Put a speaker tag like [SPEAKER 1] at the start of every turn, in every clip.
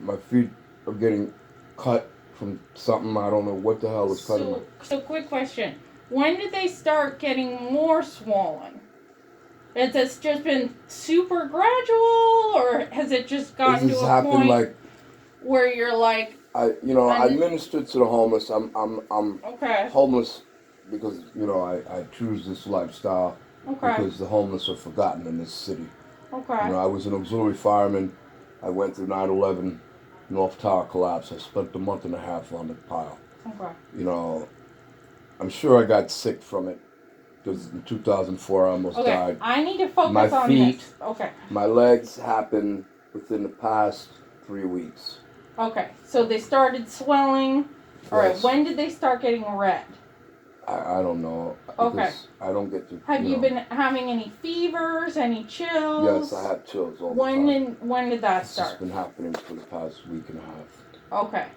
[SPEAKER 1] my feet are getting cut from something. I don't know what the hell is cutting me.
[SPEAKER 2] So quick question. When did they start getting more swollen? Has this just been super gradual, or has it just gotten
[SPEAKER 1] This
[SPEAKER 2] to
[SPEAKER 1] has
[SPEAKER 2] a
[SPEAKER 1] happened
[SPEAKER 2] point
[SPEAKER 1] like
[SPEAKER 2] where you're like,
[SPEAKER 1] I ministered to the homeless. I'm
[SPEAKER 2] okay,
[SPEAKER 1] homeless because I choose this lifestyle
[SPEAKER 2] okay,
[SPEAKER 1] because the homeless are forgotten in this city.
[SPEAKER 2] okay,
[SPEAKER 1] I was an auxiliary fireman. I went through 9/11, North Tower collapse. I spent a month and a half on the pile.
[SPEAKER 2] okay.
[SPEAKER 1] You know, I'm sure I got sick from it because in 2004 I almost
[SPEAKER 2] Okay,
[SPEAKER 1] died.
[SPEAKER 2] I need to
[SPEAKER 1] My
[SPEAKER 2] focus on
[SPEAKER 1] feet,
[SPEAKER 2] this. Okay.
[SPEAKER 1] my legs happened within the past 3 weeks.
[SPEAKER 2] Okay, so they started swelling. All right,
[SPEAKER 1] Yes.
[SPEAKER 2] when did they start getting red?
[SPEAKER 1] I don't know because
[SPEAKER 2] Okay.
[SPEAKER 1] I don't get to.
[SPEAKER 2] Have you been having any fevers, any chills?
[SPEAKER 1] Yes, I have chills all the time.
[SPEAKER 2] When did that
[SPEAKER 1] This has
[SPEAKER 2] start?
[SPEAKER 1] been happening for the past week and a half.
[SPEAKER 2] Okay.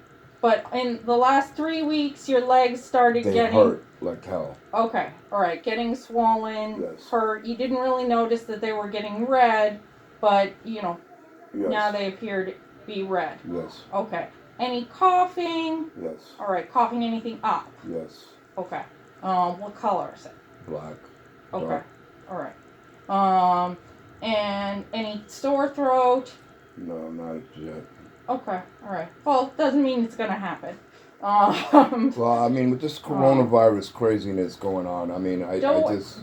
[SPEAKER 2] But in the last 3 weeks, your legs started
[SPEAKER 1] They
[SPEAKER 2] getting
[SPEAKER 1] hurt like hell.
[SPEAKER 2] okay. All right, getting swollen,
[SPEAKER 1] Yes.
[SPEAKER 2] hurt. You didn't really notice that they were getting red, but
[SPEAKER 1] Yes.
[SPEAKER 2] now they appear to be red.
[SPEAKER 1] Yes.
[SPEAKER 2] Okay. Any coughing?
[SPEAKER 1] Yes.
[SPEAKER 2] All right, coughing anything up?
[SPEAKER 1] Yes.
[SPEAKER 2] Okay. What color is it?
[SPEAKER 1] Black.
[SPEAKER 2] Okay.
[SPEAKER 1] Dark.
[SPEAKER 2] All right. And any sore throat?
[SPEAKER 1] No, not yet.
[SPEAKER 2] Okay. All right. Well, doesn't mean it's gonna happen.
[SPEAKER 1] Well, I mean, with this coronavirus craziness going on, I mean, I just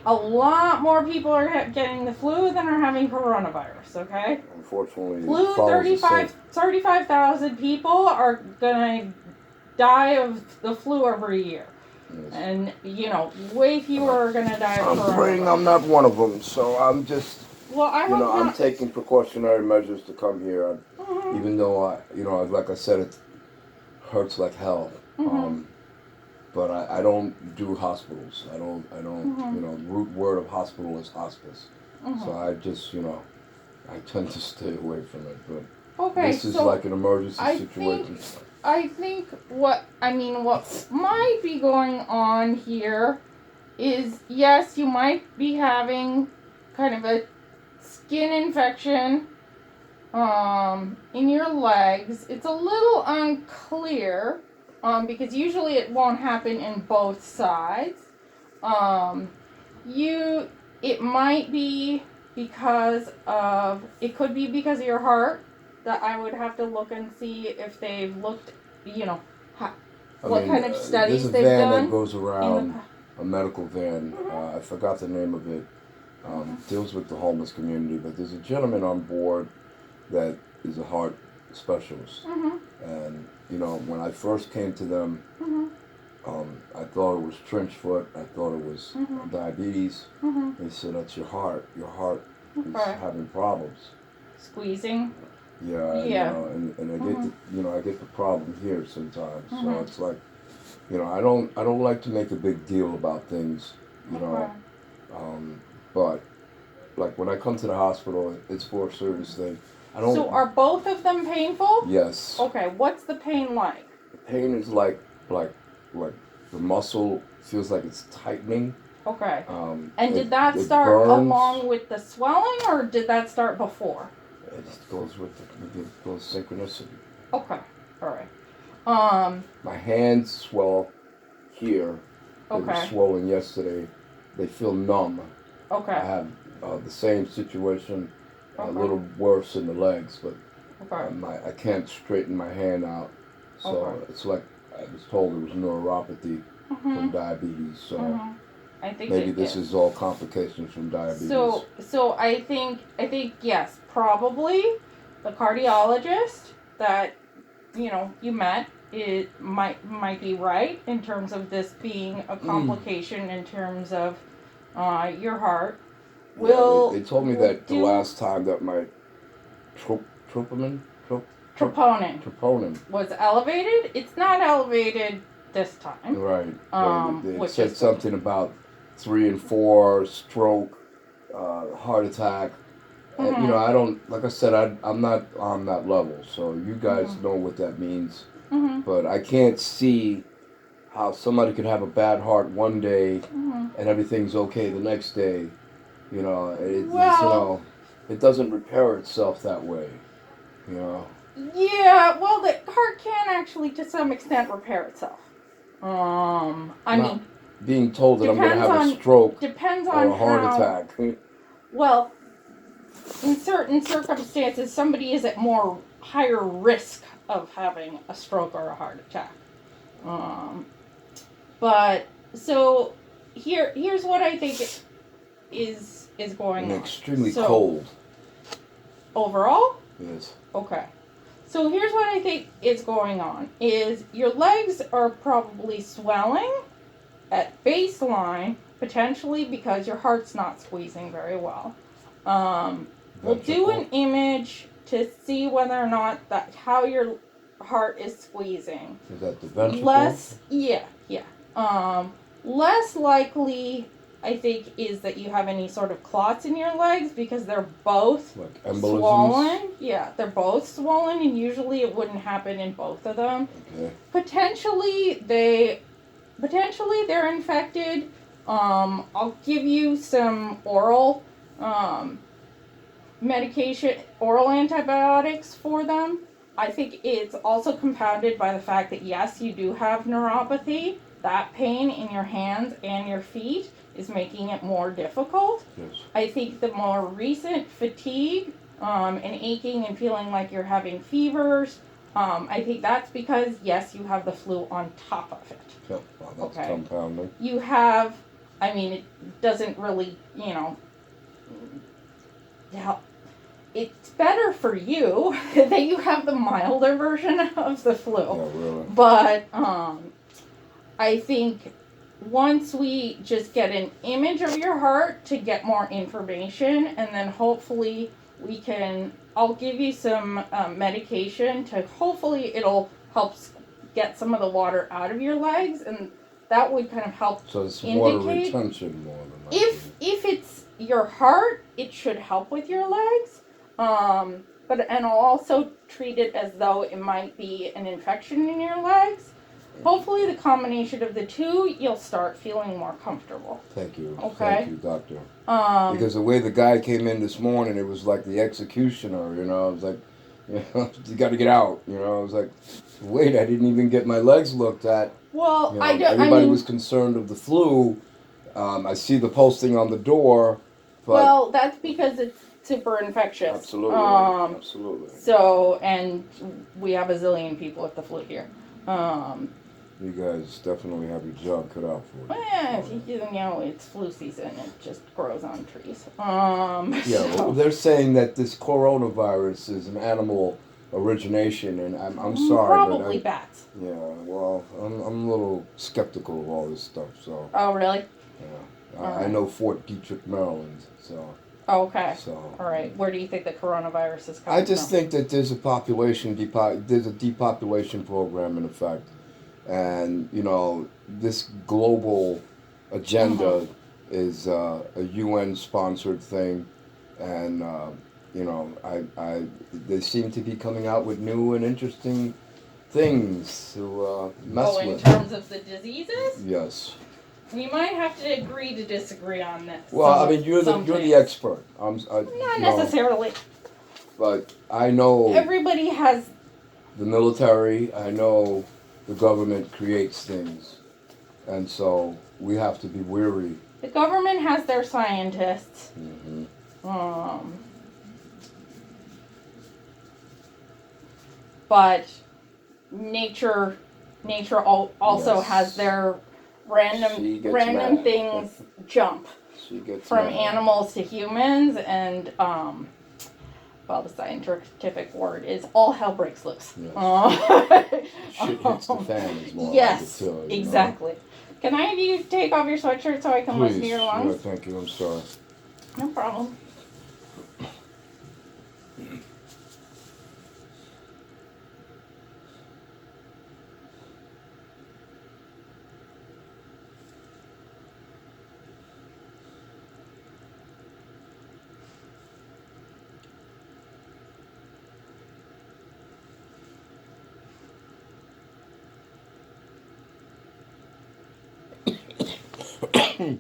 [SPEAKER 2] a lot more people are getting the flu than are having coronavirus. Okay.
[SPEAKER 1] unfortunately
[SPEAKER 2] Flu,
[SPEAKER 1] follows the same.
[SPEAKER 2] 35,000 people are gonna die of the flu every year.
[SPEAKER 1] Yes.
[SPEAKER 2] And way fewer are gonna die of coronavirus.
[SPEAKER 1] I'm praying I'm not one of them, so I'm just,
[SPEAKER 2] well, I hope
[SPEAKER 1] I'm
[SPEAKER 2] not.
[SPEAKER 1] taking precautionary measures to come here,
[SPEAKER 2] Mhm.
[SPEAKER 1] even though like I said, it hurts like hell.
[SPEAKER 2] Mhm.
[SPEAKER 1] But I don't do hospitals. I don't.
[SPEAKER 2] Mhm.
[SPEAKER 1] Root word of hospital is hospice.
[SPEAKER 2] Mhm.
[SPEAKER 1] So I just, I tend to stay away from it. But
[SPEAKER 2] Okay,
[SPEAKER 1] this is
[SPEAKER 2] so
[SPEAKER 1] like an emergency
[SPEAKER 2] I
[SPEAKER 1] situation.
[SPEAKER 2] I think what might be going on here is, yes, you might be having kind of a skin infection in your legs. It's a little unclear because usually it won't happen in both sides. Um, you it might be it could be because of your heart. That I would have to look and see if they've looked, what kind of studies they've
[SPEAKER 1] there's a van
[SPEAKER 2] done
[SPEAKER 1] that goes around, a medical van.
[SPEAKER 2] Mhm.
[SPEAKER 1] I forgot the name of it. Deals with the homeless community, but there's a gentleman on board that is a heart specialist.
[SPEAKER 2] Mhm.
[SPEAKER 1] And when I first came to them,
[SPEAKER 2] Mhm.
[SPEAKER 1] I thought it was trench foot. I thought it was
[SPEAKER 2] Mhm.
[SPEAKER 1] diabetes.
[SPEAKER 2] Mhm.
[SPEAKER 1] They said that's your heart. Your heart is
[SPEAKER 2] Okay.
[SPEAKER 1] having problems.
[SPEAKER 2] Squeezing.
[SPEAKER 1] Yeah,
[SPEAKER 2] Yeah.
[SPEAKER 1] and I get I get the problem here sometimes. So
[SPEAKER 2] Mhm.
[SPEAKER 1] it's like, I don't like to make a big deal about things,
[SPEAKER 2] Okay.
[SPEAKER 1] but like when I come to the hospital, it's for a serious thing. I don't.
[SPEAKER 2] So are both of them painful?
[SPEAKER 1] Yes.
[SPEAKER 2] Okay. What's the pain like?
[SPEAKER 1] The pain is like the muscle feels like it's tightening.
[SPEAKER 2] Okay. And did that
[SPEAKER 1] it
[SPEAKER 2] start
[SPEAKER 1] burns.
[SPEAKER 2] along with the swelling, or did that start before?
[SPEAKER 1] It just goes with those synchronicity.
[SPEAKER 2] Okay. All right.
[SPEAKER 1] My hands swell here. They were
[SPEAKER 2] Okay.
[SPEAKER 1] swollen yesterday. They feel numb.
[SPEAKER 2] Okay.
[SPEAKER 1] I have the same situation, a
[SPEAKER 2] Okay.
[SPEAKER 1] little worse in the legs, but
[SPEAKER 2] Okay.
[SPEAKER 1] I can't straighten my hand out. So
[SPEAKER 2] Okay.
[SPEAKER 1] it's like I was told it was neuropathy from diabetes. So
[SPEAKER 2] I think
[SPEAKER 1] maybe this is all complications from diabetes.
[SPEAKER 2] So I think yes, probably the cardiologist that you met, it might be right in terms of this being a complication in terms of your heart.
[SPEAKER 1] They told me that the last time that my troponin
[SPEAKER 2] troponin was elevated. It's not elevated this time.
[SPEAKER 1] Right. They
[SPEAKER 2] Which
[SPEAKER 1] said
[SPEAKER 2] is
[SPEAKER 1] something about 3 and 4 stroke, heart attack. And, I don't, like I said, I'm not on that level. So you guys know what that means. But I can't see how somebody could have a bad heart one day and everything's okay the next day. It doesn't repair itself that way.
[SPEAKER 2] Yeah, well, the heart can actually, to some extent, repair itself. I
[SPEAKER 1] Not
[SPEAKER 2] mean,
[SPEAKER 1] being told that I'm going to
[SPEAKER 2] depends
[SPEAKER 1] have a
[SPEAKER 2] on
[SPEAKER 1] stroke
[SPEAKER 2] depends
[SPEAKER 1] or
[SPEAKER 2] on
[SPEAKER 1] a heart
[SPEAKER 2] how.
[SPEAKER 1] attack.
[SPEAKER 2] Well, in certain circumstances, somebody is at more higher risk of having a stroke or a heart attack. Um, but so here's what I think is going
[SPEAKER 1] And
[SPEAKER 2] on.
[SPEAKER 1] extremely
[SPEAKER 2] So
[SPEAKER 1] cold.
[SPEAKER 2] overall,
[SPEAKER 1] Yes.
[SPEAKER 2] okay. So here's what I think is going on: is your legs are probably swelling at baseline, potentially because your heart's not squeezing very well. We'll do an image to see whether or not that how your heart is squeezing.
[SPEAKER 1] Is that the ventricle?
[SPEAKER 2] Yeah. Less likely, I think, is that you have any sort of clots in your legs because they're both
[SPEAKER 1] Like embolisms?
[SPEAKER 2] swollen. Yeah, they're both swollen, and usually it wouldn't happen in both of them.
[SPEAKER 1] Okay.
[SPEAKER 2] Potentially they're infected. I'll give you some oral medication, oral antibiotics for them. I think it's also compounded by the fact that yes, you do have neuropathy. That pain in your hands and your feet is making it more difficult.
[SPEAKER 1] Yes.
[SPEAKER 2] I think the more recent fatigue and aching and feeling like you're having fevers, I think that's because yes, you have the flu on top of it.
[SPEAKER 1] Yep. Well, that's
[SPEAKER 2] Okay.
[SPEAKER 1] compounding.
[SPEAKER 2] You have, I mean, it doesn't really, help. It's better for you that you have the milder version of the flu.
[SPEAKER 1] Yeah, really.
[SPEAKER 2] But I think once we just get an image of your heart to get more information, and then hopefully I'll give you some medication to hopefully it'll help get some of the water out of your legs, and that would kind of help.
[SPEAKER 1] So it's water retention more than that.
[SPEAKER 2] If it's your heart, it should help with your legs. And I'll also treat it as though it might be an infection in your legs. Hopefully, the combination of the two, you'll start feeling more comfortable.
[SPEAKER 1] Thank you.
[SPEAKER 2] Okay.
[SPEAKER 1] Thank you, doctor. Because the way the guy came in this morning, it was like the executioner. I was like, you got to get out. I was like, wait, I didn't even get my legs looked at.
[SPEAKER 2] Well,
[SPEAKER 1] everybody was concerned of the flu. I see the posting on the door. But
[SPEAKER 2] well, that's because it's super infectious.
[SPEAKER 1] Absolutely. Absolutely.
[SPEAKER 2] So, and we have a zillion people with the flu here.
[SPEAKER 1] You guys definitely have your job cut out for you.
[SPEAKER 2] It's flu season. It just grows on trees.
[SPEAKER 1] Well, they're saying that this coronavirus is an animal origination, and I'm sorry.
[SPEAKER 2] Probably bats.
[SPEAKER 1] Yeah, well, I'm a little skeptical of all this stuff, so.
[SPEAKER 2] Oh, really?
[SPEAKER 1] Yeah. I know Fort Detrick, Maryland, so.
[SPEAKER 2] Okay.
[SPEAKER 1] So.
[SPEAKER 2] All right. Where do you think the coronavirus is coming
[SPEAKER 1] I just
[SPEAKER 2] from?
[SPEAKER 1] think that there's a depopulation program in effect. And, this global agenda is a UN-sponsored thing. And, they seem to be coming out with new and interesting things to mess with.
[SPEAKER 2] In terms of the diseases?
[SPEAKER 1] Yes.
[SPEAKER 2] We might have to agree to disagree on this.
[SPEAKER 1] Well, you're the expert.
[SPEAKER 2] Not necessarily.
[SPEAKER 1] But I know
[SPEAKER 2] everybody has
[SPEAKER 1] the military. I know the government creates things, and so we have to be wary.
[SPEAKER 2] The government has their scientists.
[SPEAKER 1] Mm-hmm.
[SPEAKER 2] But nature also has their random things jump from animals to humans, and the scientific word is all hell breaks loose.
[SPEAKER 1] Yes. Shit hits the fan is more
[SPEAKER 2] yes,
[SPEAKER 1] like it too,
[SPEAKER 2] exactly. Can I have you take off your sweatshirt so I can listen to your lungs?
[SPEAKER 1] Yeah, thank you. I'm sorry.
[SPEAKER 2] No problem.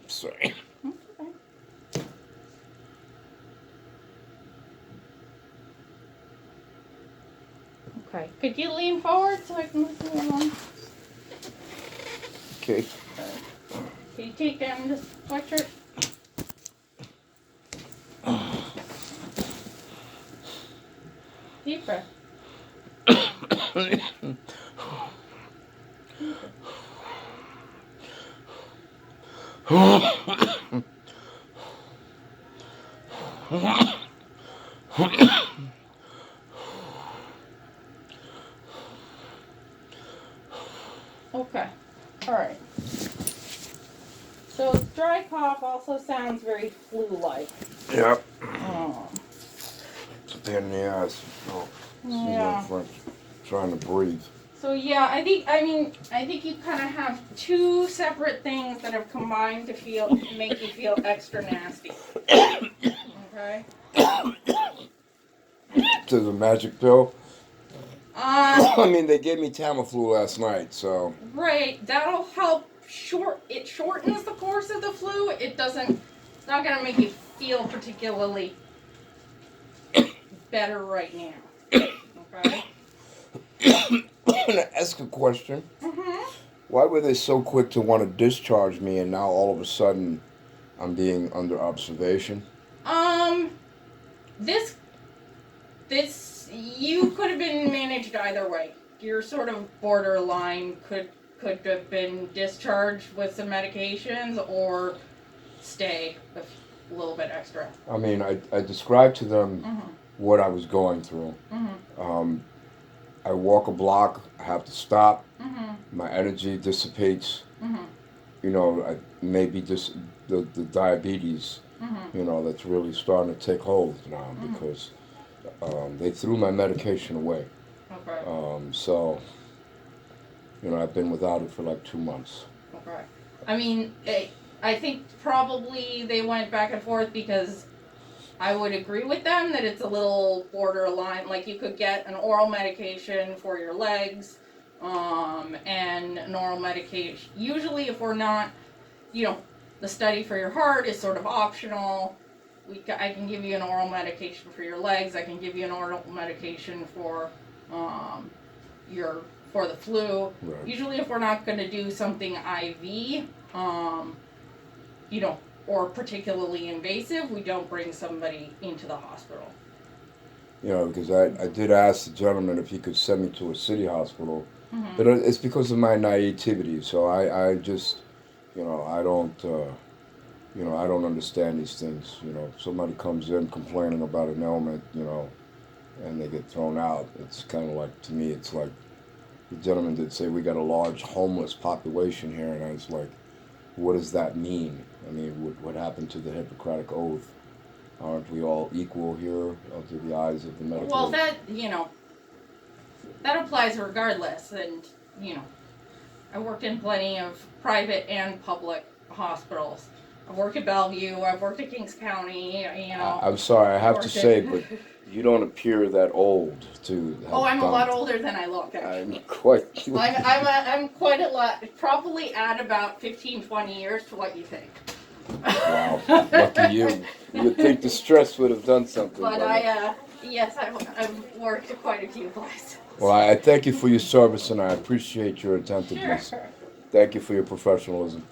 [SPEAKER 1] Sorry.
[SPEAKER 2] Okay. Could you lean forward so I can listen to them?
[SPEAKER 1] Okay.
[SPEAKER 2] Can you take down this sweatshirt? Deep breath. Okay. All right. So dry cough also sounds very flu-like.
[SPEAKER 1] Yep.
[SPEAKER 2] Oh.
[SPEAKER 1] It's a pain in the ass. Oh, excuse
[SPEAKER 2] Yeah.
[SPEAKER 1] my French. Trying to breathe.
[SPEAKER 2] So yeah, I think you kind of have two separate things that have combined to make you feel extra nasty. Okay.
[SPEAKER 1] There's a magic pill.
[SPEAKER 2] Uh,
[SPEAKER 1] I mean, they gave me Tamiflu last night, so.
[SPEAKER 2] right. That'll help. It shortens the course of the flu. It's not gonna make you feel particularly better right now. Okay.
[SPEAKER 1] I'm gonna ask a question.
[SPEAKER 2] Mhm.
[SPEAKER 1] Why were they so quick to want to discharge me, and now all of a sudden, I'm being under observation?
[SPEAKER 2] This you could have been managed either way. You're sort of borderline. Could have been discharged with some medications or stay a little bit extra.
[SPEAKER 1] I mean, I described to them
[SPEAKER 2] Mhm.
[SPEAKER 1] what I was going through.
[SPEAKER 2] Mhm.
[SPEAKER 1] I walk a block, I have to stop.
[SPEAKER 2] Mhm.
[SPEAKER 1] My energy dissipates.
[SPEAKER 2] Mhm.
[SPEAKER 1] You know, maybe just the diabetes,
[SPEAKER 2] Mhm.
[SPEAKER 1] that's really starting to take hold now
[SPEAKER 2] Mhm.
[SPEAKER 1] because they threw my medication away.
[SPEAKER 2] Okay.
[SPEAKER 1] So, I've been without it for like 2 months.
[SPEAKER 2] Okay. I mean, I think probably they went back and forth because I would agree with them that it's a little borderline. Like you could get an oral medication for your legs, and an oral medication. Usually, if we're not, the study for your heart is sort of optional. I can give you an oral medication for your legs. I can give you an oral medication for for the flu.
[SPEAKER 1] Right.
[SPEAKER 2] Usually, if we're not going to do something IV, or particularly invasive, we don't bring somebody into the hospital.
[SPEAKER 1] Because I did ask the gentleman if he could send me to a city hospital,
[SPEAKER 2] Mm-hmm.
[SPEAKER 1] but it's because of my naivety. So I just, I don't, I don't understand these things. Somebody comes in complaining about an ailment, and they get thrown out. It's kind of like, to me, it's like, the gentleman did say we got a large homeless population here, and I was like, what does that mean? I mean, what happened to the Hippocratic Oath? Aren't we all equal here under the eyes of the medical?
[SPEAKER 2] Well, that applies regardless, and I worked in plenty of private and public hospitals. I've worked at Bellevue. I've worked at Kings County.
[SPEAKER 1] I'm sorry, I have to say, but you don't appear that old to have
[SPEAKER 2] I'm a
[SPEAKER 1] done.
[SPEAKER 2] lot older than I look.
[SPEAKER 1] I'm quite.
[SPEAKER 2] I'm quite a lot. Probably add about 15, 20 years to what you think.
[SPEAKER 1] Wow, lucky you. You would think the stress would have done something.
[SPEAKER 2] But yes, I've worked at quite a few places.
[SPEAKER 1] Well, I thank you for your service, and I appreciate your attentiveness.
[SPEAKER 2] Sure.
[SPEAKER 1] Thank you for your professionalism.